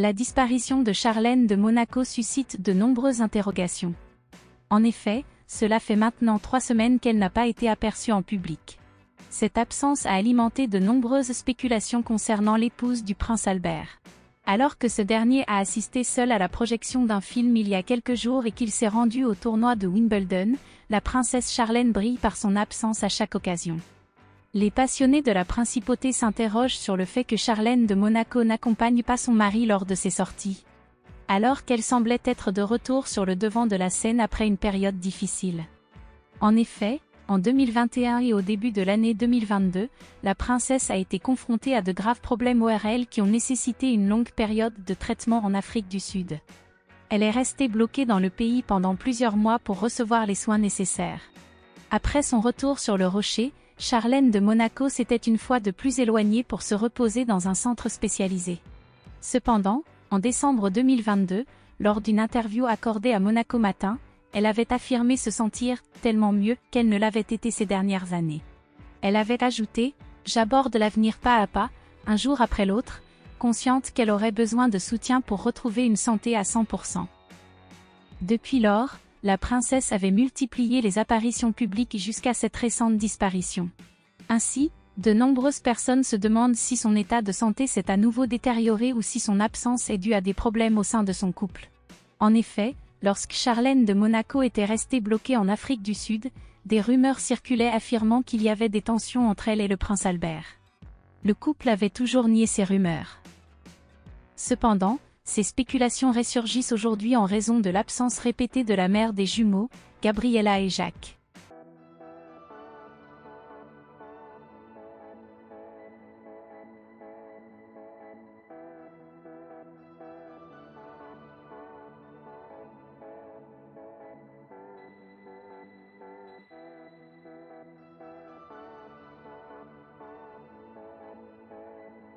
La disparition de Charlène de Monaco suscite de nombreuses interrogations. En effet, cela fait maintenant 3 semaines qu'elle n'a pas été aperçue en public. Cette absence a alimenté de nombreuses spéculations concernant l'épouse du prince Albert. Alors que ce dernier a assisté seul à la projection d'un film il y a quelques jours et qu'il s'est rendu au tournoi de Wimbledon, la princesse Charlène brille par son absence à chaque occasion. Les passionnés de la principauté s'interrogent sur le fait que Charlène de Monaco n'accompagne pas son mari lors de ses sorties. Alors qu'elle semblait être de retour sur le devant de la scène après une période difficile. En effet, en 2021 et au début de l'année 2022, la princesse a été confrontée à de graves problèmes ORL qui ont nécessité une longue période de traitement en Afrique du Sud. Elle est restée bloquée dans le pays pendant plusieurs mois pour recevoir les soins nécessaires. Après son retour sur le rocher, Charlène de Monaco s'était une fois de plus éloignée pour se reposer dans un centre spécialisé. Cependant, en décembre 2022, lors d'une interview accordée à Monaco Matin, elle avait affirmé se sentir tellement mieux qu'elle ne l'avait été ces dernières années. Elle avait ajouté « J'aborde l'avenir pas à pas, un jour après l'autre, consciente qu'elle aurait besoin de soutien pour retrouver une santé à 100%. » Depuis lors, la princesse avait multiplié les apparitions publiques jusqu'à cette récente disparition. Ainsi, de nombreuses personnes se demandent si son état de santé s'est à nouveau détérioré ou si son absence est due à des problèmes au sein de son couple. En effet, lorsque Charlène de Monaco était restée bloquée en Afrique du Sud, des rumeurs circulaient affirmant qu'il y avait des tensions entre elle et le prince Albert. Le couple avait toujours nié ces rumeurs. Cependant, ces spéculations ressurgissent aujourd'hui en raison de l'absence répétée de la mère des jumeaux, Gabriella et Jacques.